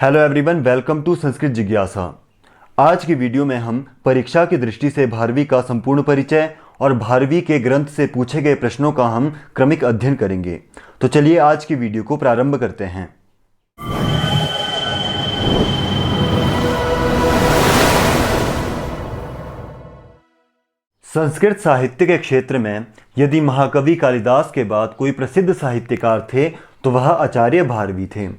Hello everyone, welcome to Sanskrit जिज्ञासा। आज की वीडियो में हम परीक्षा की दृष्टि से भारवी का संपूर्ण परिचय और भारवी के ग्रंथ से पूछे गए प्रश्नों का हम क्रमिक अध्ययन करेंगे। तो चलिए आज की वीडियो को प्रारंभ करते हैं। संस्कृत साहित्य के क्षेत्र में यदि महाकवि कालिदास के बाद कोई प्रसिद्ध साहित्यकार थे तो वह आचार्य भारवी थे।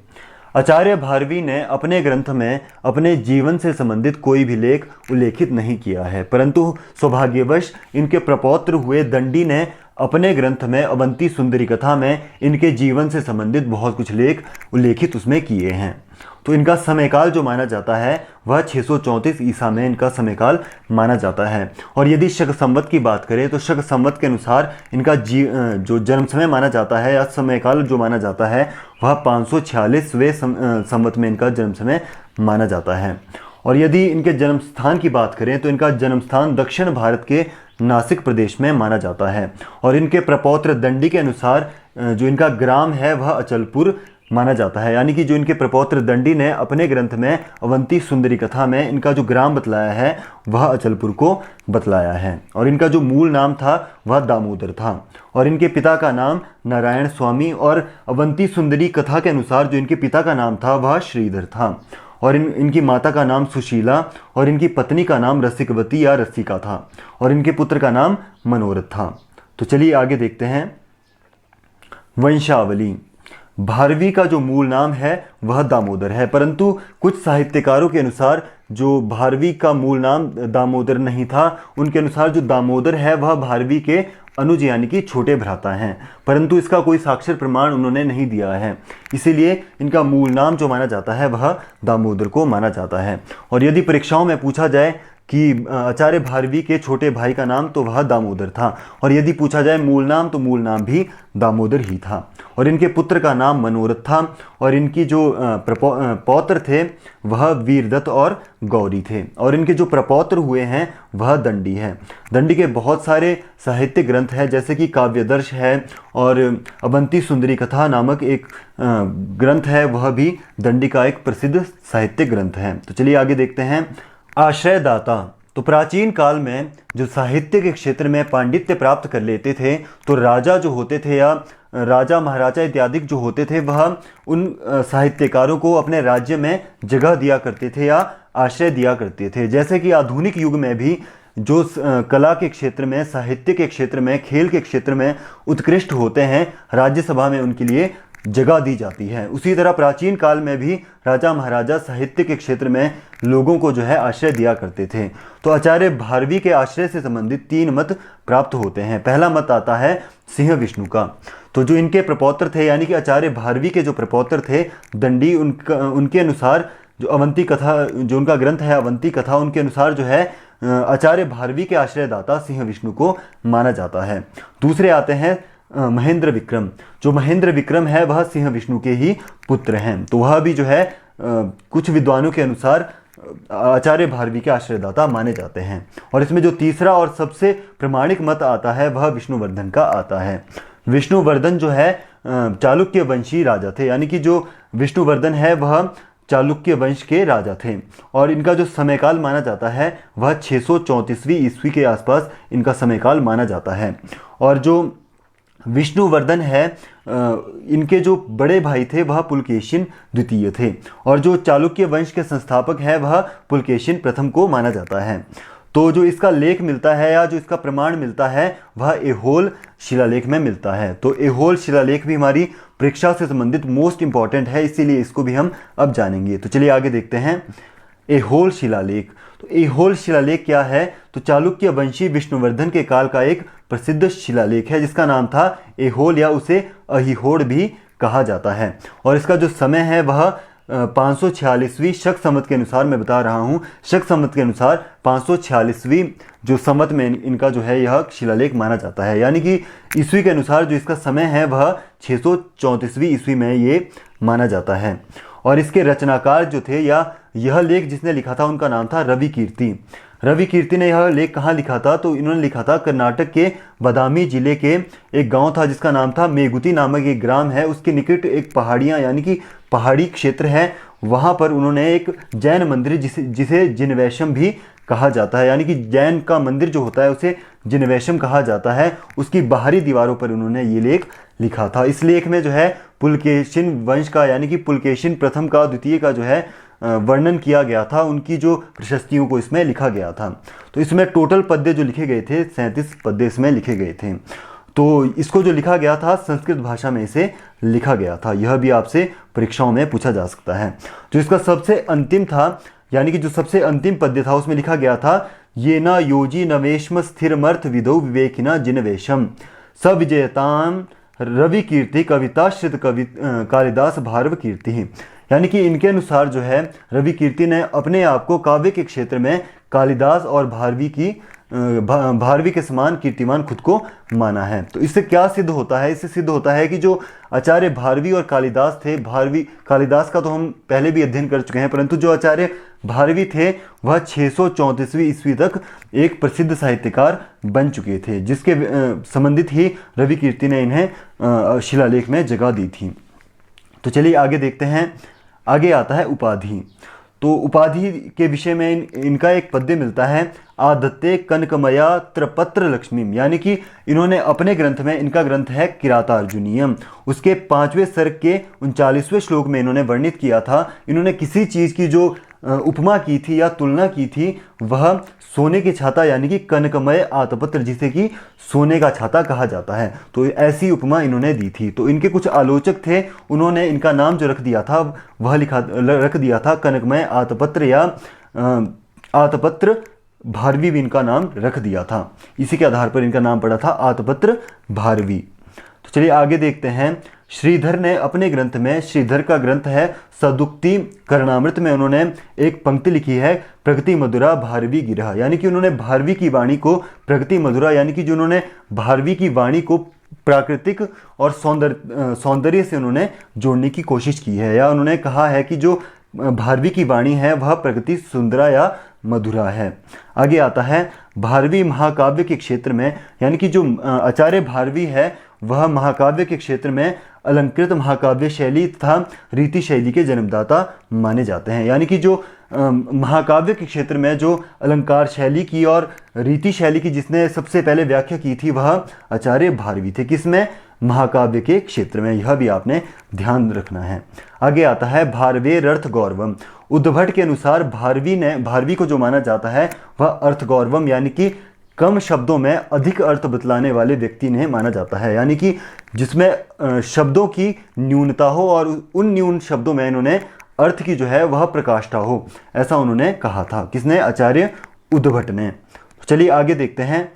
आचार्य भारवी ने अपने ग्रंथ में अपने जीवन से संबंधित कोई भी लेख उल्लेखित नहीं किया है, परंतु सौभाग्यवश इनके प्रपौत्र हुए दंडी ने अपने ग्रंथ में अवंती सुंदरी कथा में इनके जीवन से संबंधित बहुत कुछ लेख उल्लेखित उसमें किए हैं। तो इनका समयकाल जो माना जाता है वह 634 ईसा में इनका समयकाल माना जाता है। और यदि शक संवत की बात करें तो शक संवत के अनुसार इनका जो जन्म समय माना जाता है या समयकाल जो माना जाता है वह 546वें संवत में इनका जन्म समय माना जाता है। और यदि इनके जन्म स्थान की बात करें तो इनका जन्म स्थान दक्षिण भारत के नासिक प्रदेश में माना जाता है। और इनके प्रपौत्र दंडी के अनुसार जो इनका ग्राम है वह अचलपुर माना जाता है, यानी कि जो इनके प्रपौत्र दंडी ने अपने ग्रंथ में अवंती सुंदरी कथा में इनका जो ग्राम बतलाया है वह अचलपुर को बतलाया है। और इनका जो मूल नाम था वह दामोदर था और इनके पिता का नाम नारायण स्वामी और अवंती सुंदरी कथा के अनुसार जो इनके पिता का नाम था वह श्रीधर था। और इनकी माता का नाम सुशीला और इनकी पत्नी का नाम रसिकवती या रसिका था और इनके पुत्र का नाम मनोरथ था। तो चलिए आगे देखते हैं। वंशावली। भारवी का जो मूल नाम है वह दामोदर है, परंतु कुछ साहित्यकारों के अनुसार जो भारवी का मूल नाम दामोदर नहीं था, उनके अनुसार जो दामोदर है वह भारवी के अनुज यानी कि छोटे भ्राता हैं, परंतु इसका कोई साक्षर प्रमाण उन्होंने नहीं दिया है, इसीलिए इनका मूल नाम जो माना जाता है वह दामोदर को माना जाता है। और यदि परीक्षाओं में पूछा जाए कि आचार्य भारवी के छोटे भाई का नाम तो वह दामोदर था, और यदि पूछा जाए मूल नाम तो मूल नाम भी दामोदर ही था। और इनके पुत्र का नाम मनोरथ था और इनकी जो पौत्र थे वह वीरदत्त और गौरी थे। और इनके जो प्रपौत्र हुए हैं वह दंडी है। दंडी के बहुत सारे साहित्य ग्रंथ हैं, जैसे कि काव्यदर्श है और अवंती सुंदरी कथा नामक एक ग्रंथ है, वह भी दंडी का एक प्रसिद्ध साहित्य ग्रंथ है। तो चलिए आगे देखते हैं। आश्रयदाता। तो प्राचीन काल में जो साहित्य के क्षेत्र में पांडित्य प्राप्त कर लेते थे तो राजा जो होते थे या राजा महाराजा इत्यादि जो होते थे वह उन साहित्यकारों को अपने राज्य में जगह दिया करते थे या आश्रय दिया करते थे। जैसे कि आधुनिक युग में भी जो कला के क्षेत्र में, साहित्य के क्षेत्र में, खेल के क्षेत्र में उत्कृष्ट होते हैं, राज्यसभा में उनके लिए जगह दी जाती है। उसी तरह प्राचीन काल में भी राजा महाराजा साहित्य के क्षेत्र में लोगों को जो है आश्रय दिया करते थे। तो आचार्य भारवी के आश्रय से संबंधित 3 मत प्राप्त होते हैं। पहला मत आता है सिंह विष्णु का। तो जो इनके प्रपौत्र थे यानी कि आचार्य भारवी के जो प्रपौत्र थे दंडी, उनके अनुसार जो अवंती कथा, जो उनका ग्रंथ है अवंती कथा, उनके अनुसार जो है आचार्य भारवी के आश्रयदाता सिंह विष्णु को माना जाता है। दूसरे आते हैं महेंद्र विक्रम। जो महेंद्र विक्रम है वह सिंह विष्णु के ही पुत्र हैं, तो वह भी जो है कुछ विद्वानों के अनुसार आचार्य भारवी के आश्रयदाता माने जाते हैं। और इसमें जो तीसरा और सबसे प्रमाणिक मत आता है वह विष्णुवर्धन का आता है। विष्णुवर्धन जो है चालुक्य वंशी राजा थे, यानी कि जो विष्णुवर्धन है वह चालुक्य वंश के राजा थे और इनका जो समयकाल माना जाता है वह 634वीं ईस्वी के आसपास इनका समयकाल माना जाता है। और जो विष्णुवर्धन है इनके जो बड़े भाई थे वह पुलकेशिन द्वितीय थे और जो चालुक्य वंश के संस्थापक है वह पुलकेशिन प्रथम को माना जाता है। तो जो इसका लेख मिलता है या जो इसका प्रमाण मिलता है वह एहोल शिलालेख में मिलता है। तो एहोल शिलालेख भी हमारी परीक्षा से संबंधित मोस्ट इंपॉर्टेंट है, इसीलिए इसको भी हम अब जानेंगे। तो चलिए आगे देखते हैं। एहोल शिलालेख। तो एहोल शिलालेख क्या है? तो चालुक्य वंशी विष्णुवर्धन के काल का एक प्रसिद्ध शिलालेख है जिसका नाम था एहोल या उसे अहिहोड़ भी कहा जाता है। और इसका जो समय है वह 546वीं शक संवत के अनुसार मैं बता रहा हूँ। शक संवत के अनुसार 546वीं जो संवत में इनका जो है यह शिलालेख माना जाता है, यानी कि ईस्वी के अनुसार जो इसका समय है वह 634वीं ईस्वी में ये माना जाता है। और इसके रचनाकार जो थे या यह लेख जिसने लिखा था उनका नाम था रवि कीर्ति। रवि कीर्ति ने यह लेख कहाँ लिखा था? तो इन्होंने लिखा था कर्नाटक के बदामी जिले के एक गांव था जिसका नाम था मेगुती नामक एक ग्राम है, उसके निकट एक पहाड़ियाँ यानी कि पहाड़ी क्षेत्र है वहाँ पर उन्होंने एक जैन मंदिर जिसे जिनवैशम भी कहा जाता है, यानी कि जैन का मंदिर जो होता है उसे जिनवैशम कहा जाता है, उसकी बाहरी दीवारों पर उन्होंने ये लेख लिखा था। इस लेख में जो है पुलकेशिन वंश का, यानी कि पुलकेशिन प्रथम का द्वितीय का जो है वर्णन किया गया था, उनकी जो प्रशस्तियों को इसमें लिखा गया था। तो इसमें टोटल पद्य जो लिखे गए थे 37 पद्य इसमें लिखे गए थे। तो इसको जो लिखा गया था संस्कृत भाषा में इसे लिखा गया था, यह भी आपसे परीक्षाओं में पूछा जा सकता है। जो इसका सबसे अंतिम था, यानी कि जो सबसे अंतिम पद्य था उसमें लिखा गया था ये न योजी नवेशम स्थिरमर्थ विदो विवेकिना जिनवेशम सविजयताम रवि कीर्ति कविताश्रित कवि कालिदास भारव कीर्ति। यानी कि इनके अनुसार जो है रवि कीर्ति ने अपने आप को काव्य के क्षेत्र में कालिदास और भारवी के समान कीर्तिमान खुद को माना है। तो इससे क्या सिद्ध होता है? इससे सिद्ध होता है कि जो आचार्य भारवी और कालिदास थे, कालिदास का तो हम पहले भी अध्ययन कर चुके हैं, परंतु जो आचार्य भारवी थे वह 634वीं ईस्वी तक एक प्रसिद्ध साहित्यकार बन चुके थे, जिसके संबंधित ही रवि कीर्ति ने इन्हें शिलालेख में जगह दी थी। तो चलिए आगे देखते हैं। आगे आता है उपाधि। तो उपाधि के विषय में इनका एक पद्य मिलता है, आदत्ते कनकमया त्रपत्र लक्ष्मीम, यानी कि इन्होंने अपने ग्रंथ में, इनका ग्रंथ है किरातार्जुनीयम, उसके 5वें सर्ग के 39वें श्लोक में इन्होंने वर्णित किया था। इन्होंने किसी चीज़ की जो उपमा की थी या तुलना की थी वह सोने की छाता, यानी कि कनकमय आतपत्र, जिसे कि सोने का छाता कहा जाता है, तो ऐसी उपमा इन्होंने दी थी। तो इनके कुछ आलोचक थे, उन्होंने इनका नाम जो रख दिया था वह रख दिया था कनकमय आतपत्र या आतपत्र भारवी भी इनका नाम रख दिया था। इसी के आधार पर इनका नाम पड़ा था आतपत्र भारवी। तो चलिए आगे देखते हैं। श्रीधर ने अपने ग्रंथ में, श्रीधर का ग्रंथ है सदुक्ति कर्णामृत में, उन्होंने एक पंक्ति लिखी है प्रगति मधुरा भारवी गिरह, यानी कि उन्होंने भारवी की वाणी को प्रगति मधुरा, यानी कि जो उन्होंने भारवी की वाणी को प्राकृतिक और सौंदर्य से उन्होंने जोड़ने की कोशिश की है, या उन्होंने कहा है कि जो भारवी की वाणी है वह प्रकृति सुंदरा या मधुरा है। आगे आता है भारवी महाकाव्य के क्षेत्र में, यानी कि जो आचार्य भारवी है वह महाकाव्य के क्षेत्र में अलंकृत महाकाव्य शैली तथा रीति शैली के जन्मदाता माने जाते हैं। यानी कि जो महाकाव्य के क्षेत्र में जो अलंकार शैली की और रीति शैली की जिसने सबसे पहले व्याख्या की थी वह आचार्य भारवी थे। किसमें? महाकाव्य के क्षेत्र में, यह भी आपने ध्यान रखना है। आगे आता है भारवेर अर्थ गौरवम। उद्धभट्ट के अनुसार भारवी को जो माना जाता है वह अर्थ गौरवम, यानी कि कम शब्दों में अधिक अर्थ बतलाने वाले व्यक्ति ने माना जाता है, यानी कि जिसमें शब्दों की न्यूनता हो और उन न्यून शब्दों में इन्होंने अर्थ की जो है वह प्रकाष्ठा हो, ऐसा उन्होंने कहा था। किसने? आचार्य उद्धभट्ट ने। चलिए आगे देखते हैं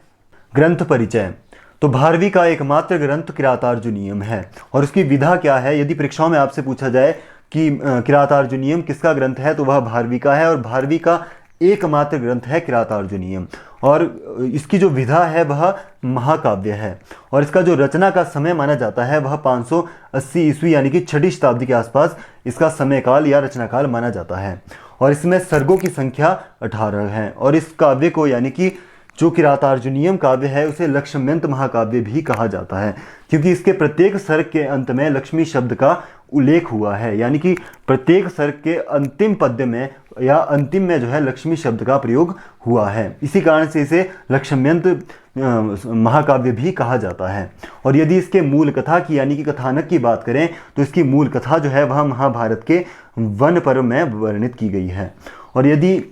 ग्रंथ परिचय। तो भारवी का एकमात्र ग्रंथ किरातार्जुनीयम है, और उसकी विधा क्या है? यदि परीक्षाओं में आपसे पूछा जाए कि किरातार्जुनीयम किसका ग्रंथ है तो वह भारवी का है, और भारवी का एकमात्र ग्रंथ है किरातार्जुनीयम, और इसकी जो विधा है वह महाकाव्य है, और इसका जो रचना का समय माना जाता है वह 580 ईस्वी यानी कि 6वीं शताब्दी के आसपास इसका समय काल या रचना काल माना जाता है, और इसमें सर्गों की संख्या 18 है। और इस काव्य को, यानी कि जो किरातार्जुनीयम काव्य है, उसे लक्ष्म्यंत महाकाव्य भी कहा जाता है, क्योंकि इसके प्रत्येक सर्ग के अंत में लक्ष्मी शब्द का उल्लेख हुआ है, यानी कि प्रत्येक सर्ग के अंतिम पद्य में या अंतिम में जो है लक्ष्मी शब्द का प्रयोग हुआ है। इसी कारण से इसे लक्ष्म्यंत महाकाव्य भी कहा जाता है। और यदि इसके मूल कथा की, यानी कि कथानक की बात करें तो इसकी मूल कथा जो है वह महाभारत के वन पर्व में वर्णित की गई है। और यदि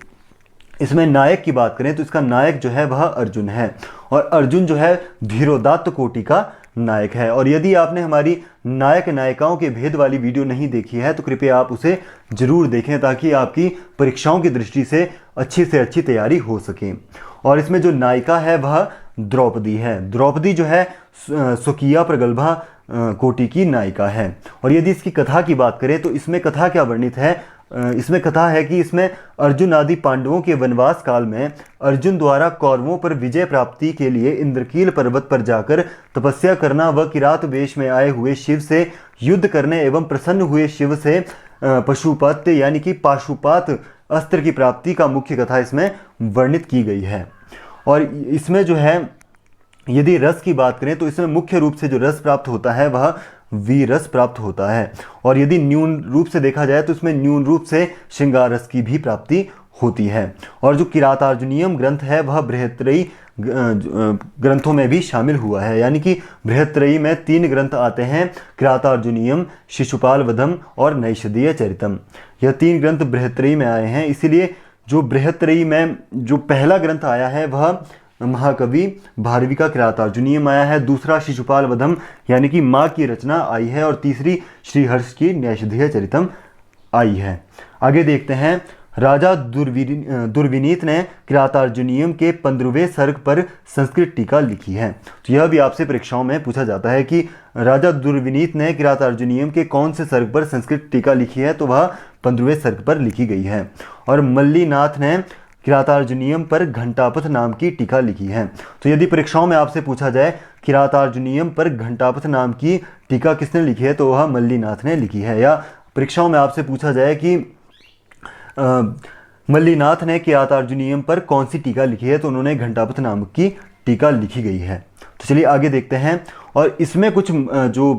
इसमें नायक की बात करें तो इसका नायक जो है वह अर्जुन है, और अर्जुन जो है धीरोदात्त कोटि का नायक है। और यदि आपने हमारी नायक नायिकाओं के भेद वाली वीडियो नहीं देखी है तो कृपया आप उसे जरूर देखें, ताकि आपकी परीक्षाओं की दृष्टि से अच्छी तैयारी हो सके। और इसमें जो नायिका है वह द्रौपदी है। द्रौपदी जो है स्वकीय प्रगल्भा कोटि की नायिका है। और यदि इसकी कथा की बात करें तो इसमें कथा क्या वर्णित है? इसमें कथा है कि इसमें अर्जुन आदि पांडवों के वनवास काल में अर्जुन द्वारा कौरवों पर विजय प्राप्ति के लिए इंद्रकील पर्वत पर जाकर तपस्या करना व किरात वेश में आए हुए शिव से युद्ध करने एवं प्रसन्न हुए शिव से पशुपत यानी कि पाशुपात अस्त्र की प्राप्ति का मुख्य कथा इसमें वर्णित की गई है। और इसमें जो है यदि रस की बात करें तो इसमें मुख्य रूप से जो रस प्राप्त होता है वह वीरस प्राप्त होता है। और यदि न्यून रूप से देखा जाए तो इसमें न्यून रूप से श्रृंगार रस की भी प्राप्ति होती है। और जो किरातार्जुनीयम ग्रंथ है वह बृहत्त्रयी ग्रंथों में भी शामिल हुआ है, यानी कि बृहत्त्रयी में 3 ग्रंथ आते हैं, किरातार्जुनीयम, शिशुपाल वधम और नैषधीय चरितम। यह 3 ग्रंथ बृहत्त्रयी में आए हैं। इसीलिए जो बृहत्त्रयी में जो पहला ग्रंथ आया है वह महाकवि भारवी का किरातार्जुनीयम आया है, दूसरा शिशुपाल वधम यानी कि माँ की रचना आई है, और तीसरी श्रीहर्ष की नैषधीय चरितम आई है। आगे देखते हैं। राजा दुर्विनीत ने किरातार्जुनीयम के 15वें सर्ग पर संस्कृत टीका लिखी है। तो यह भी आपसे परीक्षाओं में पूछा जाता है कि राजा दुर्विनीत ने किरातार्जुनीयम के कौन से सर्ग पर संस्कृत टीका लिखी है, तो वह 15वें सर्ग पर लिखी गई है। और मल्लीनाथ ने किरातार्जुनीयम पर घंटापथ नाम की टीका लिखी है। तो यदि परीक्षाओं में आपसे पूछा जाए किरातार्जुनीयम पर घंटापथ नाम की टीका किसने लिखी है, तो वह मल्लीनाथ ने लिखी है। या परीक्षाओं में आपसे पूछा जाए कि मल्लीनाथ ने किरातार्जुनीयम पर कौन सी टीका लिखी है, तो उन्होंने घंटापथ नाम की टीका लिखी गई है। तो चलिए आगे देखते हैं। और इसमें कुछ जो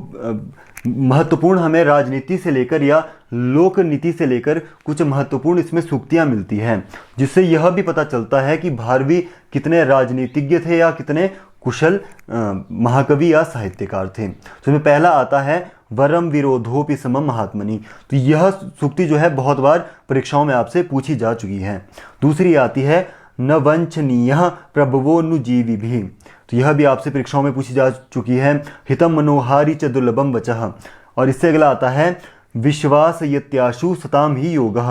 महत्वपूर्ण हमें राजनीति से लेकर या लोक नीति से लेकर कुछ महत्वपूर्ण इसमें सूक्तियाँ मिलती हैं, जिससे यह भी पता चलता है कि भारवी कितने राजनीतिज्ञ थे या कितने कुशल महाकवि या साहित्यकार थे। तो इसमें पहला आता है वरम विरोधोपि समम महात्मनि। तो यह सूक्ति जो है बहुत बार परीक्षाओं में आपसे पूछी जा चुकी है। दूसरी आती है न वंचनीय प्रभवो नु जीवी भी। तो यह भी आपसे परीक्षाओं में पूछी जा चुकी है। हितम मनोहारी च दुर्लभम वचः। और इससे अगला आता है विश्वास यत्याशु सताम ही योगः।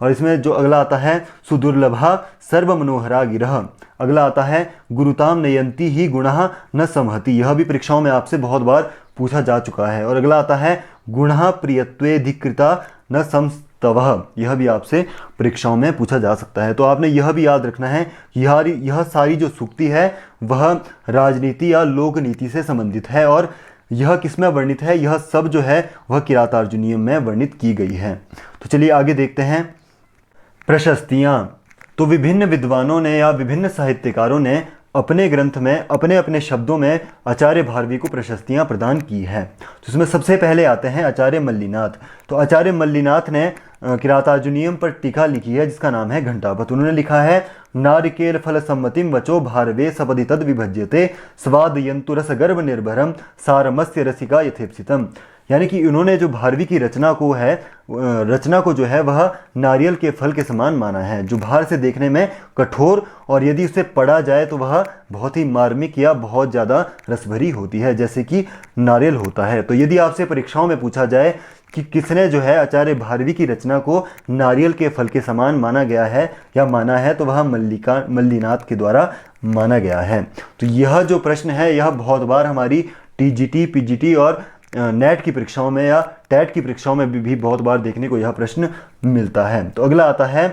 और इसमें जो अगला आता है सुदुर्लभा सर्व मनोहरा गिरह। अगला आता है गुरुताम नयंती ही गुणः न संहति। यह भी परीक्षाओं में आपसे बहुत बार पूछा जा चुका है। और अगला आता है गुणः प्रियत्वेधिकृता न संस्तवः। यह भी आपसे परीक्षाओं में पूछा जा सकता है। तो आपने यह भी याद रखना है कि यह सारी जो सूक्ति है वह राजनीति या लोक नीति से संबंधित है, और यह किसमें वर्णित है, यह सब जो है वह किरातार्जुनीयम में वर्णित की गई है। तो चलिए आगे देखते हैं। प्रशस्तियाँ। तो विभिन्न विद्वानों ने या विभिन्न साहित्यकारों ने अपने ग्रंथ में अपने अपने शब्दों में आचार्य भारवी को प्रशस्तियाँ प्रदान की है। तो इसमें सबसे पहले आते हैं आचार्य मल्लीनाथ। तो आचार्य मल्लीनाथ ने किरातार्जुनीयम पर टीका लिखी है जिसका नाम है घंटापथ। उन्होंने लिखा है नारिकेल फल सम्मतिम वचो भारवे सपदि तद विभज्यते स्वादयंतु रस गर्भ निर्भरम सारमस्य रसिका यथेप्सितम। यानी कि उन्होंने जो भारवी की रचना को जो है वह नारियल के फल के समान माना है, जो बाहर से देखने में कठोर और यदि उसे पढ़ा जाए तो वह बहुत ही मार्मिक या बहुत ज़्यादा रसभरी होती है, जैसे कि नारियल होता है। तो यदि आपसे परीक्षाओं में पूछा जाए कि किसने जो है आचार्य भारवी की रचना को नारियल के फल के समान माना गया है या माना है, तो वह मल्लीनाथ के द्वारा माना गया है। तो यह जो प्रश्न है यह बहुत बार हमारी टीजीटी, पीजीटी और नेट की परीक्षाओं में या टेट की परीक्षाओं में भी बहुत बार देखने को यह प्रश्न मिलता है। तो अगला आता है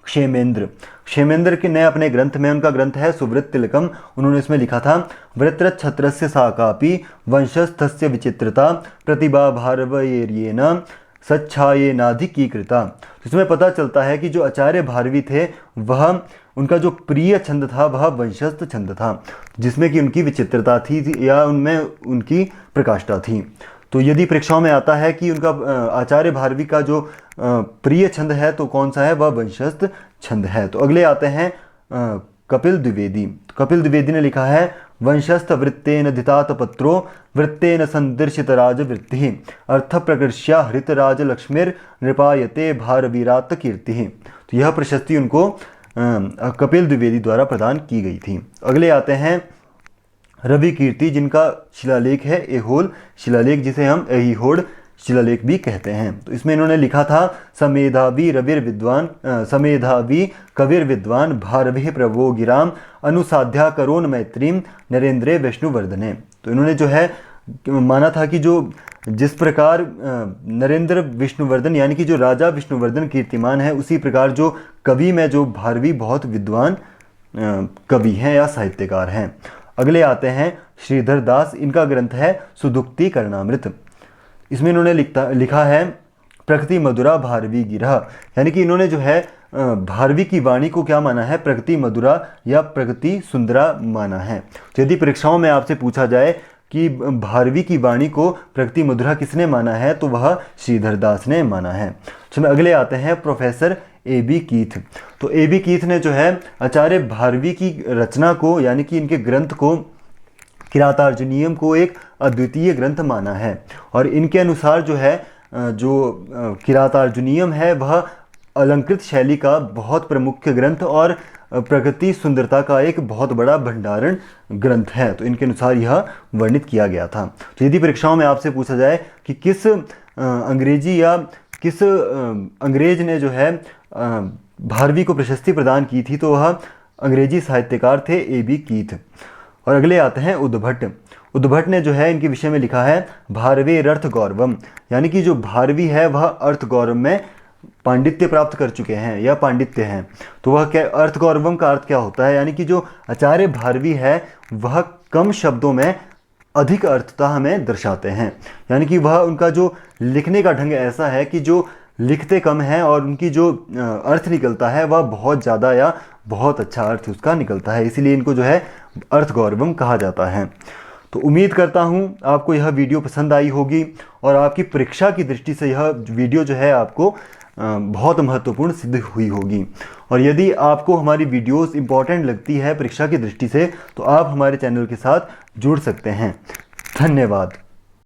क्षेमेंद्र। क्षेमेंद्र के ने अपने ग्रंथ में, उनका ग्रंथ है सुवृत्त तिलकम, उन्होंने इसमें लिखा था वृत्र छत्रस्य साकापि वंशस्थस्य विचित्रता प्रतिभा भारवयेन सच्छायेनाधिकीकृता। तो इसमें पता चलता है कि जो आचार्य भारवी थे वह उनका जो प्रिय छंद था वह वंशस्थ छंद था, जिसमें कि उनकी विचित्रता थी या उनमें उनकी प्रकाष्ठा थी। तो यदि परीक्षाओं में आता है कि उनका आचार्य भारवी का जो प्रिय छंद है तो कौन सा है, वह वंशस्थ छंद है। तो अगले आते हैं कपिल द्विवेदी। कपिल द्विवेदी ने लिखा है वंशस्थ वृत्तेन धितात पत्रो वृत्तेन संदर्शित राजवृत्ति अर्थ प्रकृष्या हृतराज लक्ष्मीर नृपायते भारवीरात कीर्ति। तो यह प्रशस्ति उनको कपिल द्विवेदी द्वारा प्रदान की गई थी। अगले आते हैं रवि कीर्ति, जिनका शिलालेख है ऐहोल शिलालेख, जिसे हम ऐहोड़ शिलालेख भी कहते हैं। तो इसमें इन्होंने लिखा था समेधावी समेधावी कविर विद्वान भारवे प्रभो गिराम अनुसाध्या करोन मैत्रीम नरेंद्रे विष्णुवर्धने। तो इन्होंने जो है माना था कि जो जिस प्रकार नरेंद्र विष्णुवर्धन यानी कि जो राजा विष्णुवर्धन कीर्तिमान है, उसी प्रकार जो कवि में जो भारवी बहुत विद्वान कवि हैं या साहित्यकार हैं। अगले आते हैं श्रीधर दास, इनका ग्रंथ है सुदुक्ति करणामृत। इसमें इन्होंने लिखा है प्रकृति मधुरा भारवी गिरह, यानी कि इन्होंने जो है भारवी की वाणी को क्या माना है, प्रकृति मधुरा या प्रकृति सुंदरा माना है। तो यदि परीक्षाओं में आपसे पूछा जाए कि भारवी की वाणी को प्रकृति मधुरा किसने माना है, तो वह श्रीधर दास ने माना है। चलो अगले आते हैं प्रोफेसर ए बी कीथ। तो ए बी कीथ ने जो है आचार्य भारवी की रचना को यानी कि इनके ग्रंथ को किरातार्जुनीयम को एक अद्वितीय ग्रंथ माना है और इनके अनुसार जो है किरातार्जुनीयम है वह अलंकृत शैली का बहुत प्रमुख ग्रंथ और प्रकृति सुंदरता का एक बहुत बड़ा भंडारण ग्रंथ है। तो इनके अनुसार यह वर्णित किया गया था। तो यदि परीक्षाओं में आपसे पूछा जाए कि किस अंग्रेजी या किस अंग्रेज ने जो है भारवी को प्रशस्ति प्रदान की थी, तो वह अंग्रेजी साहित्यकार थे ए बी कीथ। और अगले आते हैं उद्भट। उद्भट ने जो है इनके विषय में लिखा है भारवेरर्थ गौरवम, यानी कि जो भारवी है वह अर्थ गौरव में पांडित्य प्राप्त कर चुके हैं या पांडित्य हैं। तो वह क्या अर्थ गौरवम का अर्थ क्या होता है, यानी कि जो आचार्य भारवी है वह कम शब्दों में अधिक अर्थता हमें दर्शाते हैं, यानी कि वह उनका जो लिखने का ढंग ऐसा है कि जो लिखते कम हैं और उनकी जो अर्थ निकलता है वह बहुत ज़्यादा या बहुत अच्छा अर्थ उसका निकलता है, इसीलिए इनको जो है अर्थ गौरवम कहा जाता है। तो उम्मीद करता हूँ आपको यह वीडियो पसंद आई होगी और आपकी परीक्षा की दृष्टि से यह वीडियो जो है आपको बहुत महत्वपूर्ण सिद्ध हुई होगी। और यदि आपको हमारी वीडियोस इंपॉर्टेंट लगती है परीक्षा की दृष्टि से, तो आप हमारे चैनल के साथ जुड़ सकते हैं। धन्यवाद।